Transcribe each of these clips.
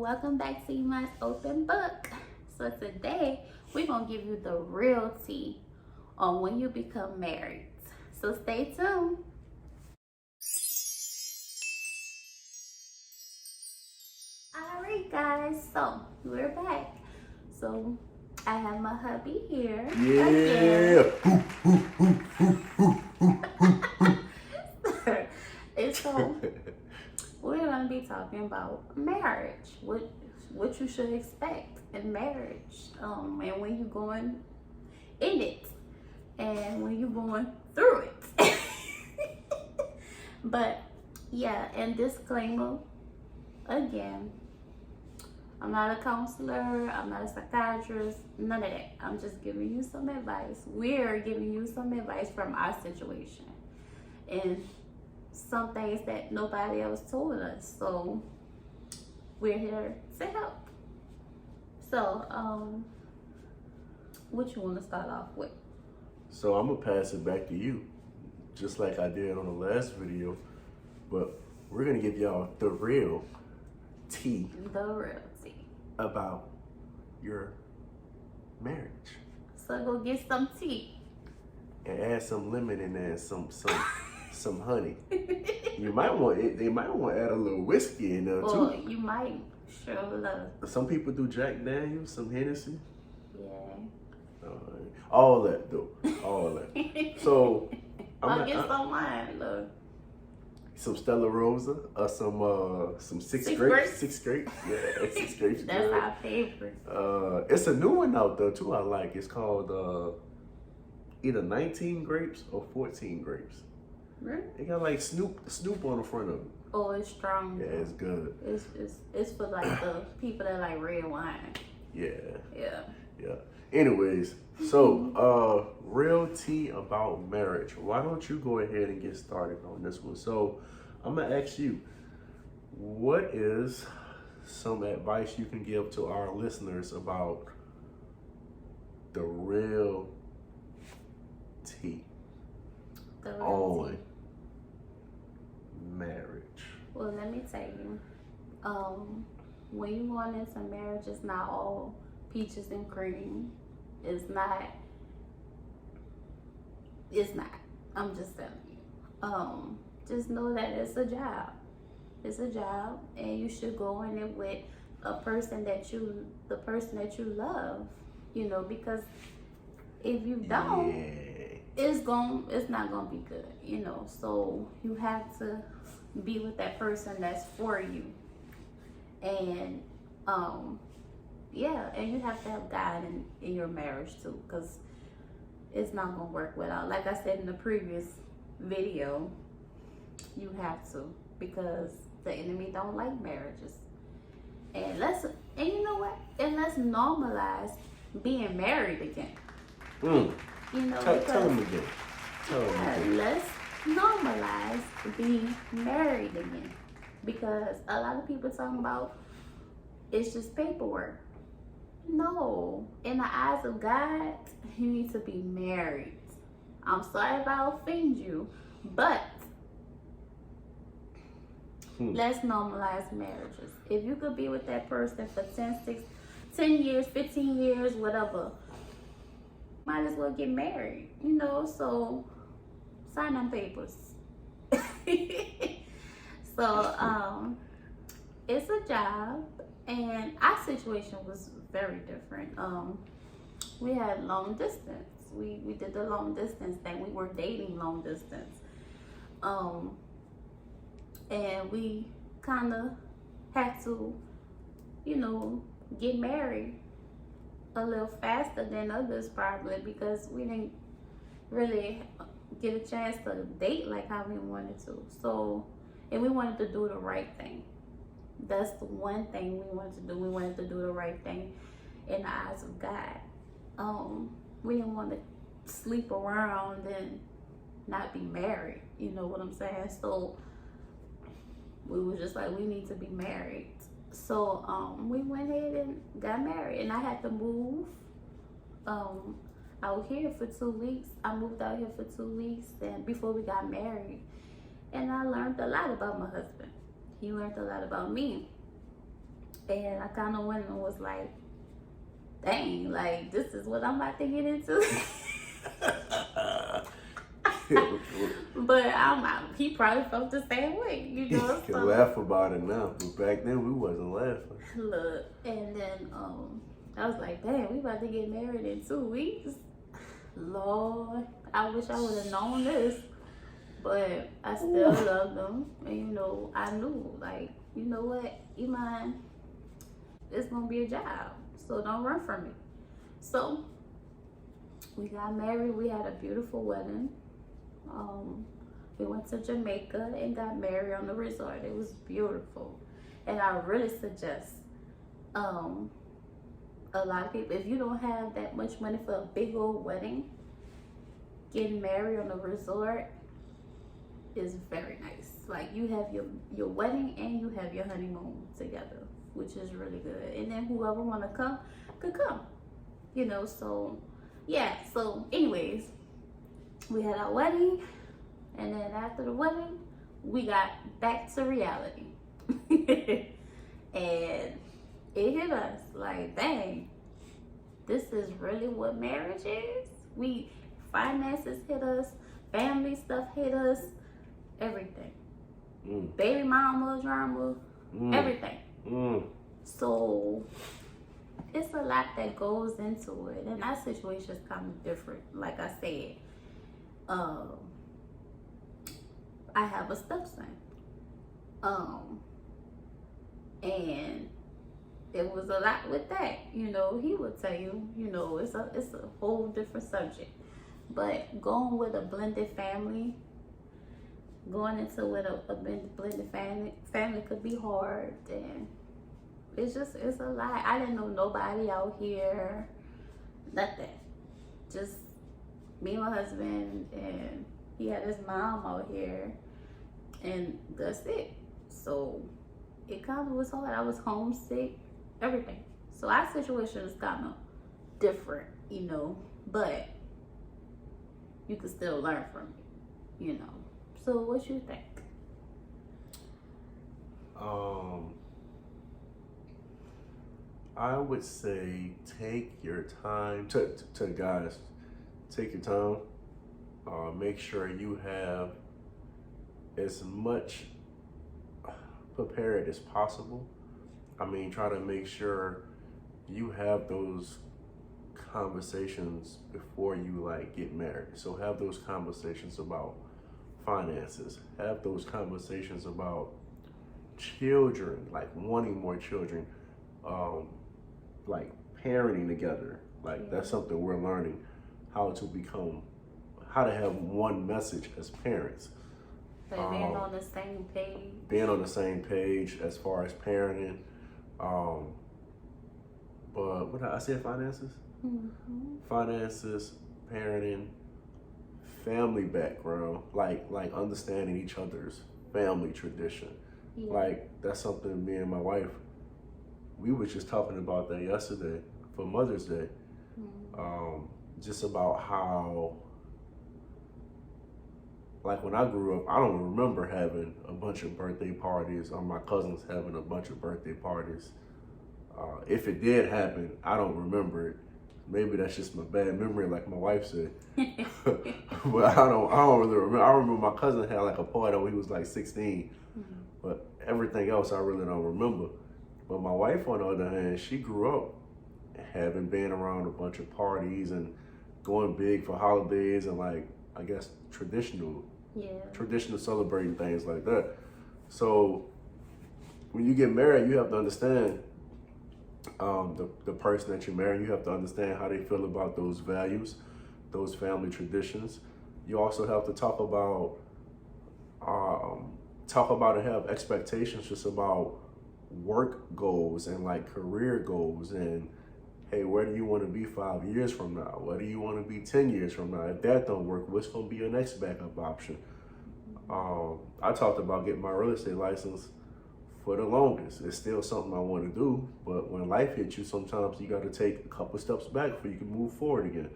welcome back to Iman's Open Book. So today we're gonna give you the real tea on when you become married. So stay tuned. Alright guys, so we're back. So I have my hubby here. Yeah. And so we're gonna be talking about marriage. What you should expect in marriage. And when you're going in it. And when you're going through it. But yeah, and disclaimer again, I'm not a counselor, I'm not a psychiatrist, none of that. I'm just giving you some advice. We're giving you some advice from our situation and some things that nobody else told us. So we're here to help. So what you want to start off with? So I'm gonna pass it back to you, just like I did on the last video, but we're gonna give y'all the real tea. The real tea. About your marriage. So go get some tea. And add some lemon in there and some honey. You might want it, they might want to add a little whiskey in there too. Or you might sure love. Some people do Jack Daniels, some Hennessy. Yeah. All that though. All that. So I'll get some wine, look. Some Stella Rosa or some six Six grapes. grapes? 6 grapes. Yeah, 6 grapes. That's good. our favorite. It's a new one out there too. I like. It's called either 19 grapes or 14 grapes. Really? It got like Snoop on the front of it. Oh, it's strong. Yeah, it's good. It's for like the people that like red wine. Yeah. Yeah. Yeah. Anyways, so real tea about marriage. Why don't you go ahead and get started on this one? So I'm gonna ask you, what is some advice you can give to our listeners about the real tea The real on tea. marriage? Well, let me tell you, when you going into marriage, it's not all peaches and cream. It's not. I'm just telling you. Just know that it's a job. It's a job, and you should go in it with the person that you love. You know, because if you don't, it's not gonna be good. You know, so you have to be with that person that's for you, and yeah, and you have to have God in your marriage too, because it's not gonna work without. Like I said in the previous video, you have to, because the enemy don't like marriages. And you know what? And let's normalize being married again. You know, Tell them again. let's normalize being married again, because a lot of people talking about it's just paperwork. No, in the eyes of God, you need to be married. I'm sorry if I offend you, but let's normalize marriages. If you could be with that person for 10 years, 15 years, whatever, might as well get married, you know, so sign them papers. So, it's a job, and our situation was very different. We had long distance. We did the long distance thing. We were dating long distance. And we kind of had to, you know, get married a little faster than others probably, because we didn't really get a chance to date like how we wanted to. So, and we wanted to do the right thing. That's the one thing we wanted to do. We wanted to do the right thing in the eyes of God. We didn't want to sleep around and not be married. You know what I'm saying? So we were just like, we need to be married. So we went ahead and got married, and I had to move. I was here for 2 weeks. I moved out here for 2 weeks, and before we got married, and I learned a lot about my husband. He learned a lot about me. And I kind of went and was like, dang, like, this is what I'm about to get into. But he probably felt the same way, you know. You can laugh about it now, but back then we wasn't laughing. Look, and then I was like, dang, we about to get married in 2 weeks. Lord, I wish I would have known this. But I still loved him. And, you know, I knew, like, you know what, Iman, it's going to be a job. So don't run from it. So we got married. We had a beautiful wedding. We went to Jamaica and got married on the resort. It was beautiful. And I really suggest a lot of people, if you don't have that much money for a big old wedding, getting married on a resort is very nice. Like, you have your wedding and you have your honeymoon together, which is really good. And then whoever want to come could come, you know. So yeah, so anyways, we had our wedding, and then after the wedding we got back to reality. And it hit us like, dang, this is really what marriage is. Finances hit us, family stuff hit us, everything. Baby mama drama, everything. So it's a lot that goes into it, and that situation is kind of different. Like I said, I have a stepson, and it was a lot with that. You know, he would tell you, you know, it's a whole different subject. But going with a blended family, going into with a blended family could be hard, and it's a lot. I didn't know nobody out here, nothing. Just me and my husband, and he had his mom out here, and that's it. So it kind of was hard. I was homesick, everything. So our situation is kind of different, you know, but you can still learn from it, you know. So what you think? I would say take your time. To guys, take your time. Make sure you have as much prepared as possible. I mean, try to make sure you have those conversations before you like get married. So have those conversations about finances. Have those conversations about children, like wanting more children, like parenting together. Like that's something we're learning, how to have one message as parents. Like being on the same page. Being on the same page as far as parenting. But what did I say? Finances? Finances, parenting, family background, like understanding each other's family tradition. Yeah. Like that's something me and my wife, we were just talking about that yesterday for Mother's Day. Just about how, like when I grew up, I don't remember having a bunch of birthday parties or my cousins having a bunch of birthday parties. If it did happen, I don't remember it. Maybe that's just my bad memory, like my wife said. But I don't really remember. I remember my cousin had like a party when he was like 16, but everything else I really don't remember. But my wife, on the other hand, she grew up having been around a bunch of parties and going big for holidays and like, I guess, traditional celebrating things like that. So when you get married, you have to understand the person that you marry. You have to understand how they feel about those values, those family traditions. You also have to talk about and have expectations just about work goals and like career goals, and hey, where do you want to be 5 years from now? Where do you want to be 10 years from now? If that don't work, what's going to be your next backup option? I talked about getting my real estate license for the longest. It's still something I want to do, but when life hits you, sometimes you got to take a couple steps back before you can move forward again.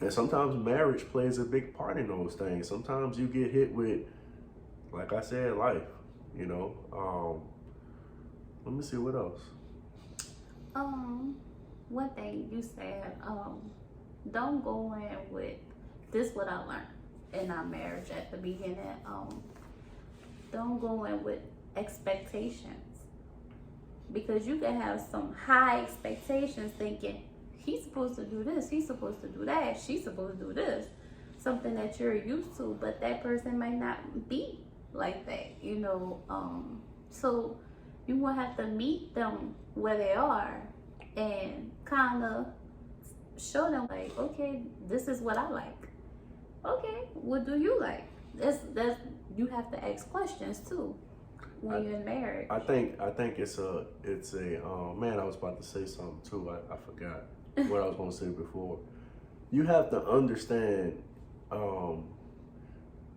And sometimes marriage plays a big part in those things. Sometimes you get hit with, like I said, life, you know. me see what else. One thing you said, don't go in with this. What I learned in our marriage at the beginning. Don't go in with expectations, because you can have some high expectations, thinking he's supposed to do this, he's supposed to do that, she's supposed to do this, something that you're used to, but that person might not be like that, you know. So you will have to meet them where they are and kind of show them, like, okay, this is what I like. Okay, what do you like? That's you have to ask questions too when you're married. I think it's a man, I was about to say something too. I forgot what I was going to say before. You have to understand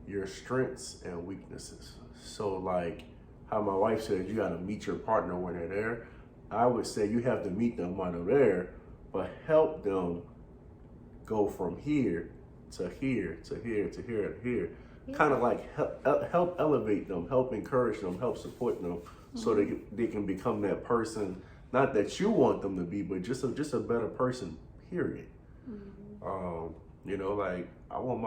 your strengths and weaknesses. So like how my wife said, you got to meet your partner when they're there. I would say you have to meet them when they're there, but help them go from here to here to here to here to here. Yeah. Kind of like help elevate them, help encourage them, help support them, so they can become that person. Not that you want them to be, but just a better person. Period. You know, like I want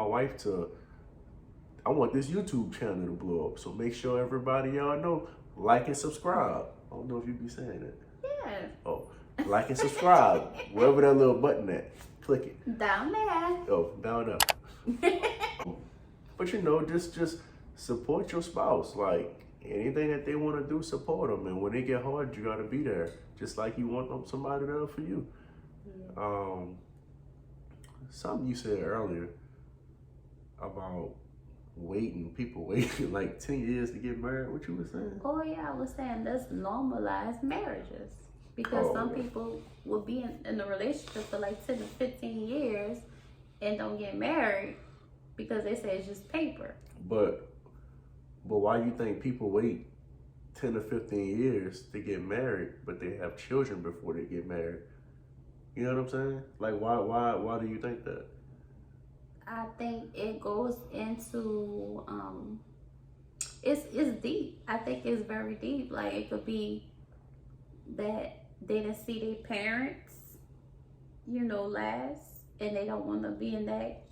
this YouTube channel to blow up. So make sure everybody y'all know, like and subscribe. I don't know if you be saying it. Yeah. Oh, like and subscribe. Wherever that little button at, click it. Down there. Oh, down there. But you know, just support your spouse. Like anything that they want to do, support them. And when they get hard, you gotta be there, just like you want somebody there for you. Yeah. Something you said earlier about people waiting like 10 years to get married. What you were saying? Oh yeah, I was saying let's normalize marriages, because some people will be in a relationship for like 10 to 15 years and don't get married because they say it's just paper. But why do you think people wait 10 to 15 years to get married, but they have children before they get married? You know what I'm saying? Like why do you think that? I think it goes into it's deep. I think it's very deep. Like it could be that they didn't see their parents, you know, last, and they don't want to be in that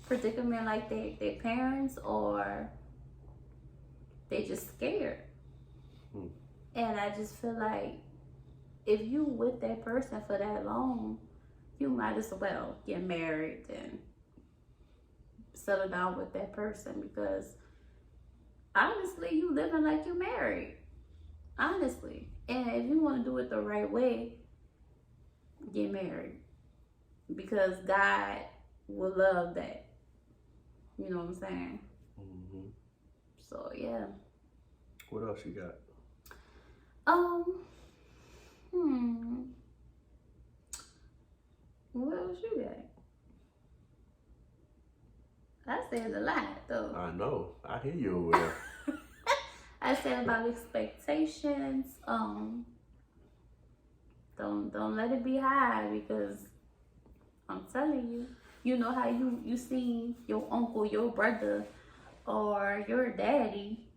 predicament like their parents, or they just scared. And I just feel like if you with that person for that long, you might as well get married and settle down with that person, because honestly, you living like you married. Honestly. And if you want to do it the right way, get married, because God will love that. You know what I'm saying? So yeah. What else you got? What else you got? I said a lot though. I know. I hear you over there. I said about expectations. Don't let it be high, because I'm telling you, you know how you seen your uncle, your brother, or your daddy,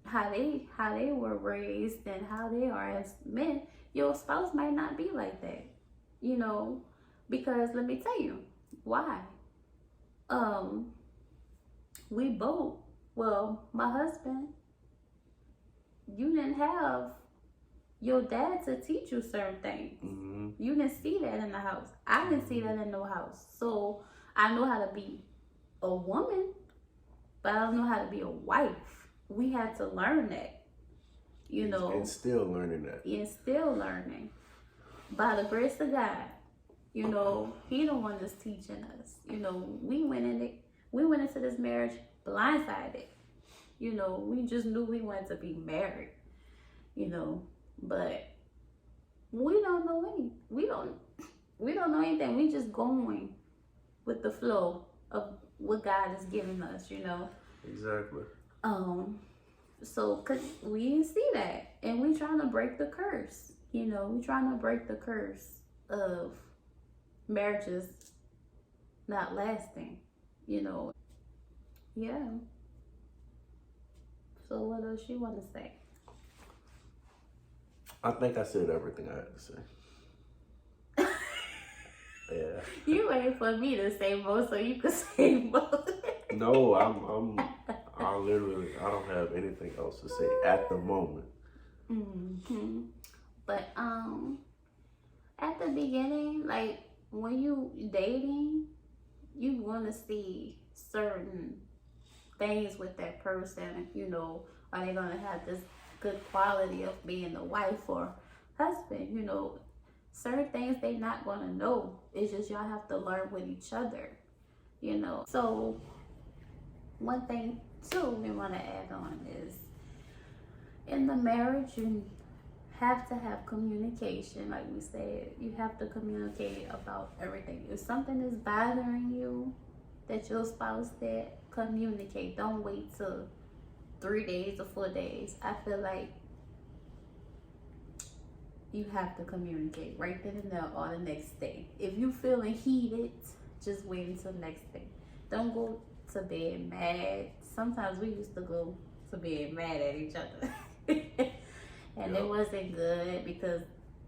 how they were raised and how they are as men. Your spouse might not be like that, you know, because let me tell you why. We both, well, my husband, you didn't have your dad to teach you certain things. You didn't see that in the house. I didn't see that in no house. So I know how to be a woman, but I don't know how to be a wife. We had to learn that, you know. And still learning that. And still learning. By the grace of God, you know, he the one that's teaching us. You know, we went into this marriage blindsided. You know, we just knew we wanted to be married, you know, but we don't know we don't know anything. We just going with the flow of what God is giving us, you know. Exactly. So cause we didn't see that, and we trying to break the curse, you know. We trying to break the curse of marriages not lasting, you know. Yeah. So what else you want to say? I think I said everything I had to say. Yeah. You waiting for me to say more so you could say more. No, I literally, I don't have anything else to say at the moment. But at the beginning, like when you dating, you want to see certain things with that person. You know, are they gonna have this good quality of being a wife or husband? You know, certain things they not gonna know. It's just y'all have to learn with each other. You know, so one thing too we want to add on is in the marriage you have to have communication. Like we said, you have to communicate about everything. If something is bothering you that your spouse said, communicate. Don't wait till 3 days or 4 days. I feel like you have to communicate right then and there or the next day. If you feeling heated, just wait until the next day. Don't go to bed mad. Sometimes we used to go to bed mad at each other. And it wasn't good because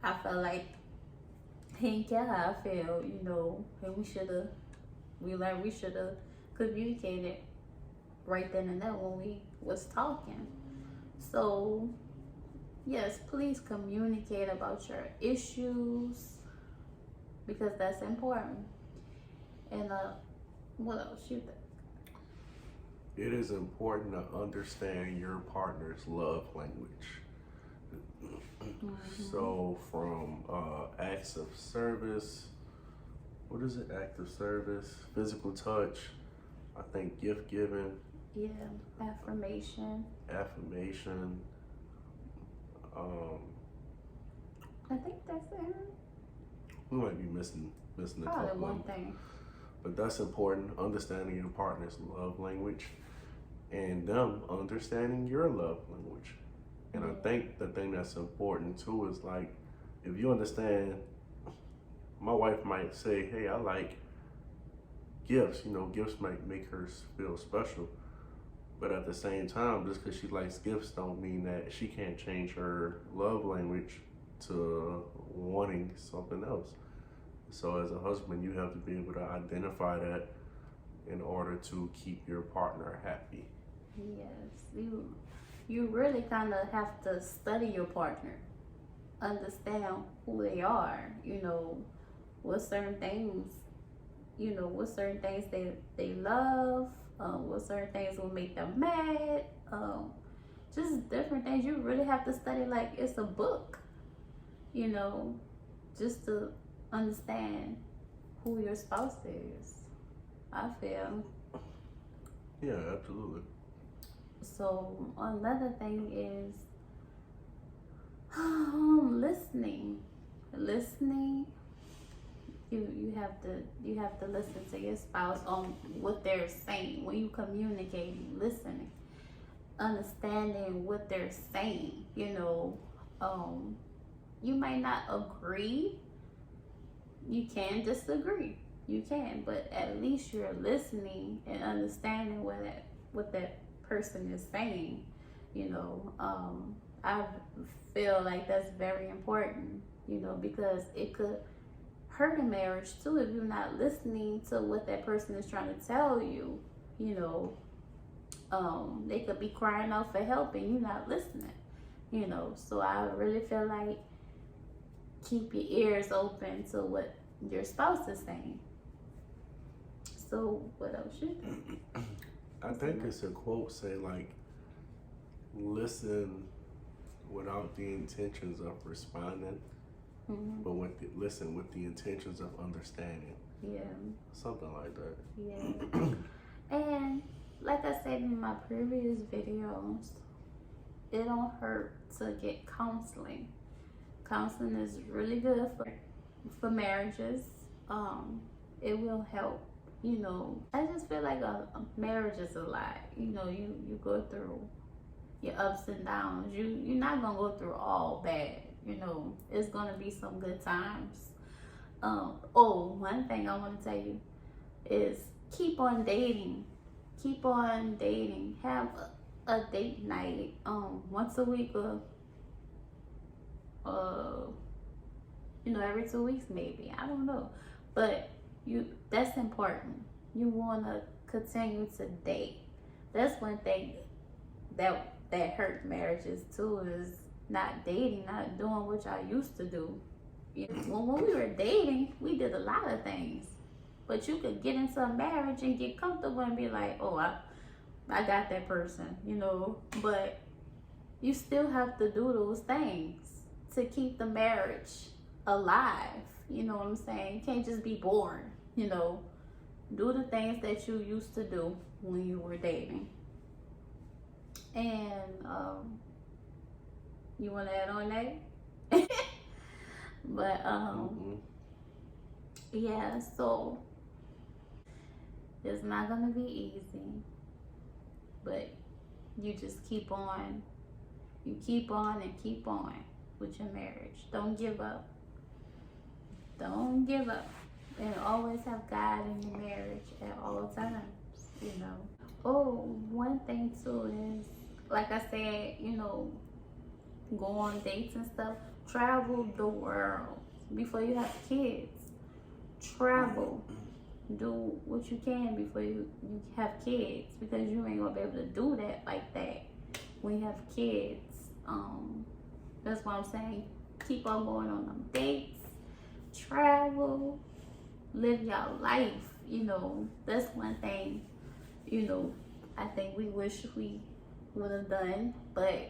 I felt like he didn't care how I felt, you know, and we should have communicated right then and there when we was talking. So yes, please communicate about your issues because that's important. And what else you think? It is important to understand your partner's love language. So from acts of service, what is it? Act of service, physical touch, I think gift giving. Yeah, affirmation. Affirmation. I think that's it. We might be missing a Probably couple one of them. thing. But that's important, understanding your partner's love language and them understanding your love language. And I think the thing that's important too is like, if you understand, my wife might say, hey, I like gifts. You know, gifts might make her feel special. But at the same time, just because she likes gifts don't mean that she can't change her love language to wanting something else. So as a husband, you have to be able to identify that in order to keep your partner happy. Yes, you really kind of have to study your partner, understand who they are. You know, what certain things, they love. What certain things will make them mad. Just different things. You really have to study like it's a book. You know, just to understand who your spouse is. I feel. Yeah, absolutely. So another thing is listening. You have to listen to your spouse on what they're saying when you communicating. Listening, understanding what they're saying. You know, you might not agree. You can disagree. You can, but at least you're listening and understanding what that person is saying. You know, I feel like that's very important. You know, because it could hurt a marriage too if you're not listening to what that person is trying to tell you. You know, they could be crying out for help and you're not listening. You know, so I really feel like keep your ears open to what your spouse is saying. So what else you think? I think it's a quote say like, listen without the intentions of responding, but listen with the intentions of understanding. Yeah. Something like that. Yeah. And like I said in my previous videos, it don't hurt to get counseling. Counseling is really good for marriages. It will help. You know, I just feel like a marriage is a lot. You know, you go through your ups and downs. You're not gonna go through all bad. You know, it's gonna be some good times. One thing I want to tell you is keep on dating. Keep on dating. Have a date night once a week or every 2 weeks maybe. I don't know. But that's important. You want to continue to date. That's one thing that hurt marriages too, is not dating, not doing what y'all used to do. When we were dating, we did a lot of things. But you could get into a marriage and get comfortable and be like, oh, I got that person, But you still have to do those things to keep the marriage alive. You know what I'm saying? You can't just be bored, Do the things that you used to do when you were dating. And you want to add on that? But yeah, so it's not gonna be easy, but you just keep on. You keep on and keep on with your marriage. Don't give up. Don't give up. And always have God in your marriage at all times, Oh, one thing too is, like I said, go on dates and stuff. Travel the world before you have kids. Travel. Do what you can before you have kids, because you ain't gonna be able to do that like that when you have kids. That's why I'm saying keep on going on them dates, travel, live your life. That's one thing, I think we wish we would have done, but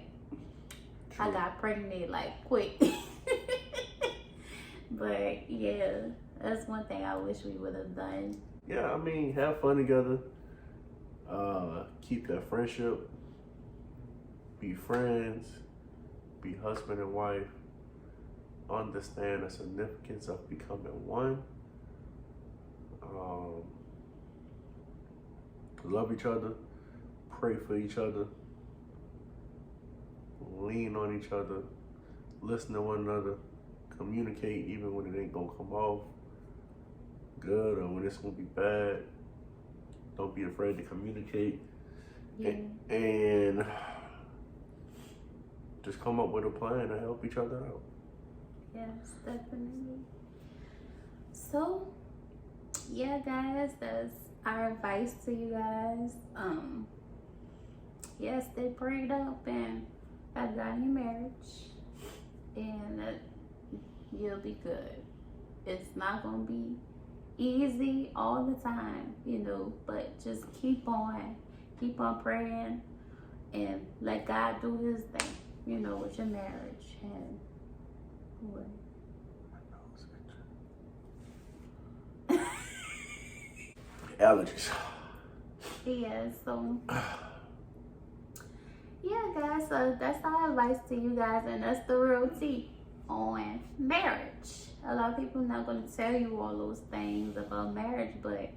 true. I got pregnant like quick. But yeah, that's one thing I wish we would have done. Yeah, I mean, have fun together. Keep that friendship. Be friends. Be husband and wife. Understand the significance of becoming one. Love each other. Pray for each other. Lean on each other. Listen to one another. Communicate even when it ain't gonna come off good or when it's gonna be bad. Don't be afraid to communicate. Yeah. And just come up with a plan to help each other out. Yes, definitely. So, yeah, guys, that's our advice to you guys. Yes, stay prayed up and have God in your marriage, and you'll be good. It's not gonna be easy all the time, but just keep on praying and let God do his thing, with your marriage. And what? Allergies. Yeah, so yeah, guys, so that's our advice to you guys, and that's the real tea on marriage. A lot of people are not going to tell you all those things about marriage, but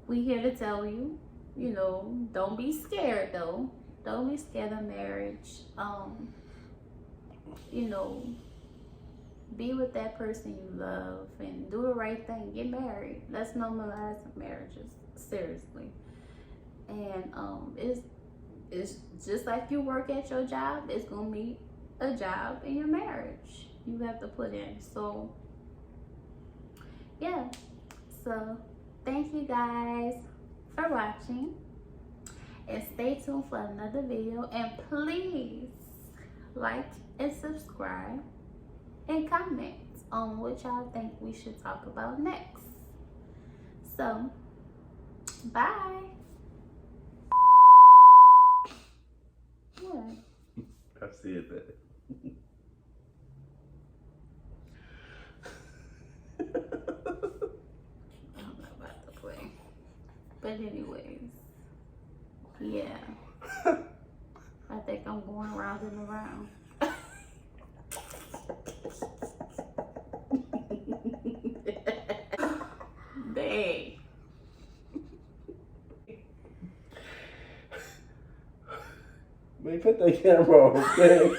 we here to tell you, don't be scared though. Don't be scared of marriage. Be with that person you love and do the right thing. Get married. Let's normalize marriages, seriously. And it's just like you work at your job. It's gonna be a job in your marriage you have to put in. So yeah, so thank you guys for watching, and stay tuned for another video, and please like and subscribe and comment on what y'all think we should talk about next. So bye. What? I said that. I'm not about to play. But anyways, yeah. I think I'm going round and around. Dang. Man, put that camera on, okay?